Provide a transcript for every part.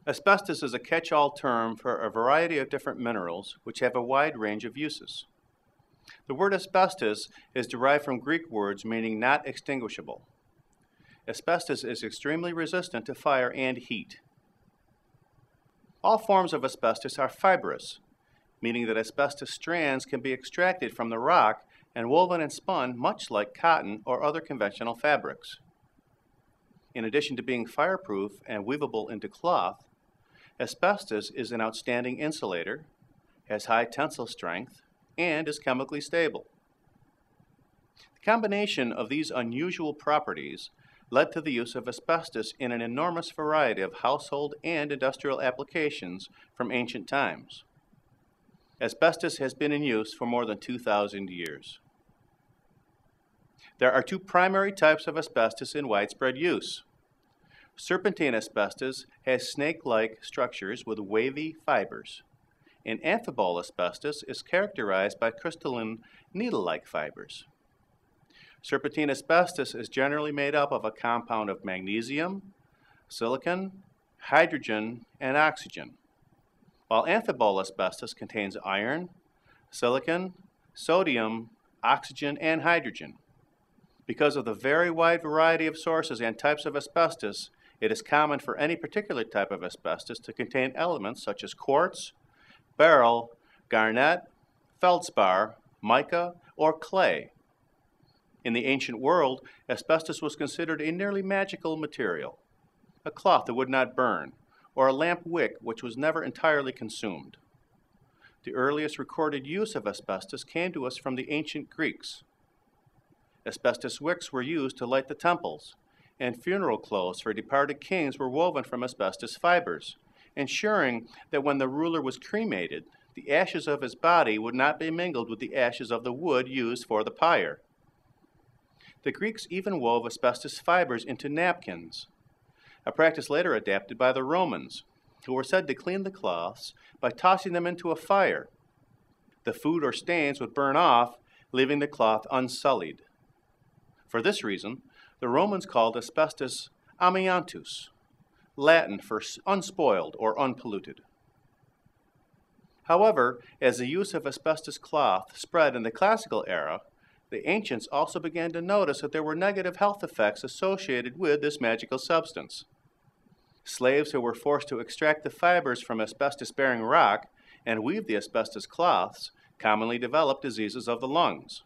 Asbestos is a catch-all term for a variety of different minerals which have a wide range of uses. The word asbestos is derived from Greek words meaning not extinguishable. Asbestos is extremely resistant to fire and heat. All forms of asbestos are fibrous, meaning that asbestos strands can be extracted from the rock and woven and spun much like cotton or other conventional fabrics. In addition to being fireproof and weavable into cloth, asbestos is an outstanding insulator, has high tensile strength, and is chemically stable. The combination of these unusual properties led to the use of asbestos in an enormous variety of household and industrial applications from ancient times. Asbestos has been in use for more than 2,000 years. There are two primary types of asbestos in widespread use. Serpentine asbestos has snake-like structures with wavy fibers, and amphibole asbestos is characterized by crystalline needle-like fibers. Serpentine asbestos is generally made up of a compound of magnesium, silicon, hydrogen, and oxygen, while amphibole asbestos contains iron, silicon, sodium, oxygen, and hydrogen. Because of the very wide variety of sources and types of asbestos, it is common for any particular type of asbestos to contain elements such as quartz, beryl, garnet, feldspar, mica, or clay. In the ancient world, asbestos was considered a nearly magical material, a cloth that would not burn, or a lamp wick which was never entirely consumed. The earliest recorded use of asbestos came to us from the ancient Greeks. Asbestos wicks were used to light the temples, and funeral clothes for departed kings were woven from asbestos fibers, ensuring that when the ruler was cremated, the ashes of his body would not be mingled with the ashes of the wood used for the pyre. The Greeks even wove asbestos fibers into napkins, a practice later adapted by the Romans, who were said to clean the cloths by tossing them into a fire. The food or stains would burn off, leaving the cloth unsullied. For this reason, the Romans called asbestos amiantus, Latin for unspoiled or unpolluted. However, as the use of asbestos cloth spread in the classical era, the ancients also began to notice that there were negative health effects associated with this magical substance. Slaves who were forced to extract the fibers from asbestos-bearing rock and weave the asbestos cloths commonly developed diseases of the lungs.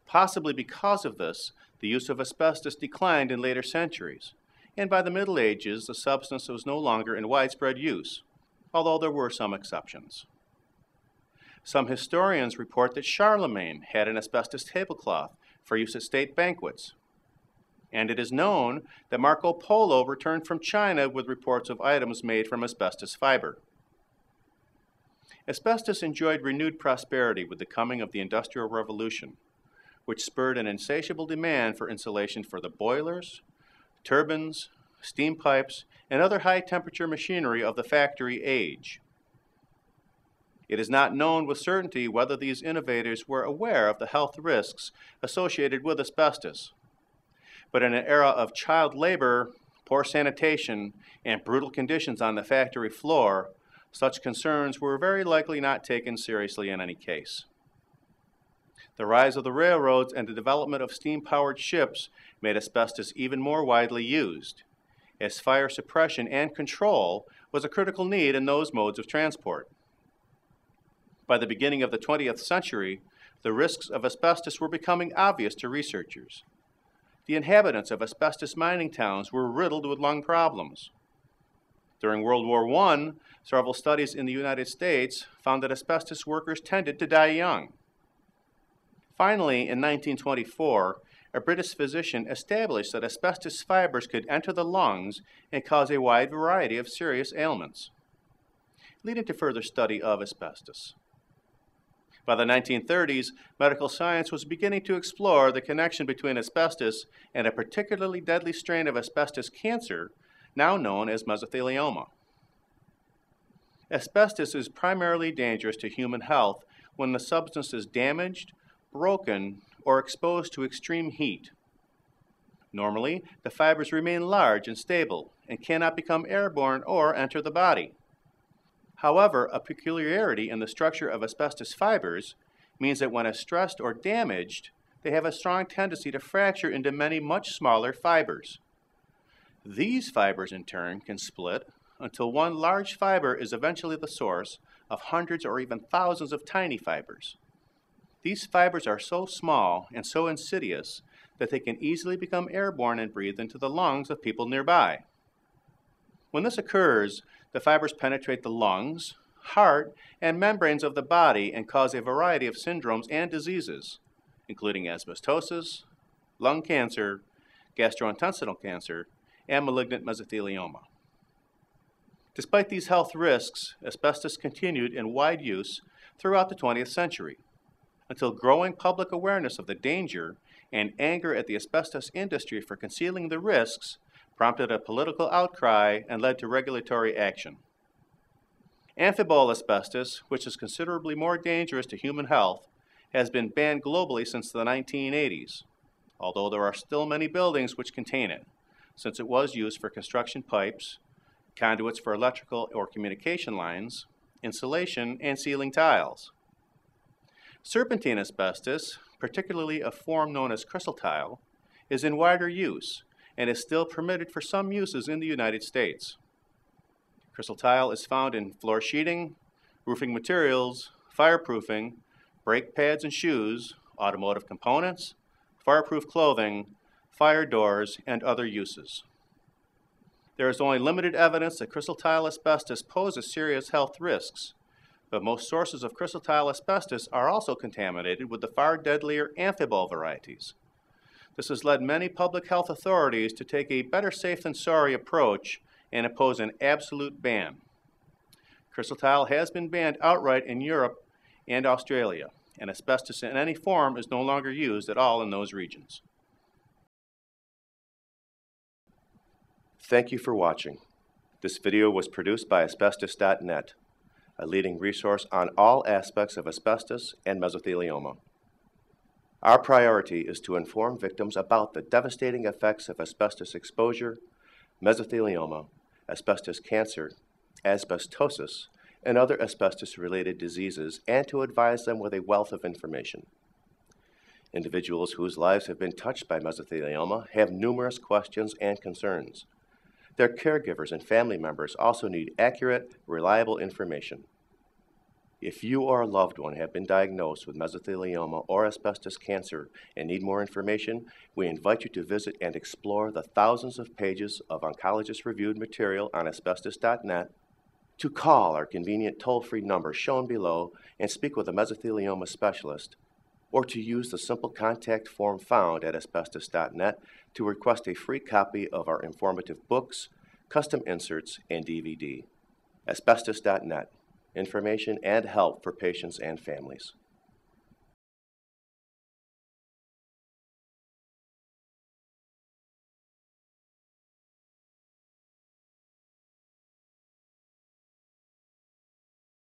Possibly because of this, the use of asbestos declined in later centuries, and by the Middle Ages the substance was no longer in widespread use, although there were some exceptions. Some historians report that Charlemagne had an asbestos tablecloth for use at state banquets, and it is known that Marco Polo returned from China with reports of items made from asbestos fiber. Asbestos enjoyed renewed prosperity with the coming of the Industrial Revolution, which spurred an insatiable demand for insulation for the boilers, turbines, steam pipes, and other high-temperature machinery of the factory age. It is not known with certainty whether these innovators were aware of the health risks associated with asbestos, but in an era of child labor, poor sanitation, and brutal conditions on the factory floor, such concerns were very likely not taken seriously in any case. The rise of the railroads and the development of steam-powered ships made asbestos even more widely used, as fire suppression and control was a critical need in those modes of transport. By the beginning of the 20th century, the risks of asbestos were becoming obvious to researchers. The inhabitants of asbestos mining towns were riddled with lung problems. During World War I, several studies in the United States found that asbestos workers tended to die young. Finally, in 1924, a British physician established that asbestos fibers could enter the lungs and cause a wide variety of serious ailments, leading to further study of asbestos. By the 1930s, medical science was beginning to explore the connection between asbestos and a particularly deadly strain of asbestos cancer, now known as mesothelioma. Asbestos is primarily dangerous to human health when the substance is damaged, broken, or exposed to extreme heat. Normally, the fibers remain large and stable and cannot become airborne or enter the body. However, a peculiarity in the structure of asbestos fibers means that when stressed or damaged, they have a strong tendency to fracture into many much smaller fibers. These fibers, in turn, can split until one large fiber is eventually the source of hundreds or even thousands of tiny fibers. These fibers are so small and so insidious that they can easily become airborne and breathed into the lungs of people nearby. When this occurs, the fibers penetrate the lungs, heart, and membranes of the body and cause a variety of syndromes and diseases, including asbestosis, lung cancer, gastrointestinal cancer, and malignant mesothelioma. Despite these health risks, asbestos continued in wide use throughout the 20th century, until growing public awareness of the danger and anger at the asbestos industry for concealing the risks prompted a political outcry and led to regulatory action. Amphibole asbestos, which is considerably more dangerous to human health, has been banned globally since the 1980s, although there are still many buildings which contain it, since it was used for construction pipes, conduits for electrical or communication lines, insulation, and ceiling tiles. Serpentine asbestos, particularly a form known as crystal tile, is in wider use and is still permitted for some uses in the United States. Crystal tile is found in floor sheeting, roofing materials, fireproofing, brake pads and shoes, automotive components, fireproof clothing, fire doors, and other uses. There is only limited evidence that crystal tile asbestos poses serious health risks, but most sources of crystal tile asbestos are also contaminated with the far deadlier amphibole varieties. This has led many public health authorities to take a better safe than sorry approach and impose an absolute ban. Crystal tile has been banned outright in Europe and Australia, and asbestos in any form is no longer used at all in those regions. Thank you for watching. This video was produced by Asbestos.Net, a leading resource on all aspects of asbestos and mesothelioma. Our priority is to inform victims about the devastating effects of asbestos exposure, mesothelioma, asbestos cancer, asbestosis, and other asbestos-related diseases, and to advise them with a wealth of information. Individuals whose lives have been touched by mesothelioma have numerous questions and concerns. Their caregivers and family members also need accurate, reliable information. If you or a loved one have been diagnosed with mesothelioma or asbestos cancer and need more information, we invite you to visit and explore the thousands of pages of oncologist-reviewed material on Asbestos.net, to call our convenient toll-free number shown below and speak with a mesothelioma specialist, or to use the simple contact form found at Asbestos.net to request a free copy of our informative books, custom inserts, and DVD. Asbestos.net. Information and help for patients and families.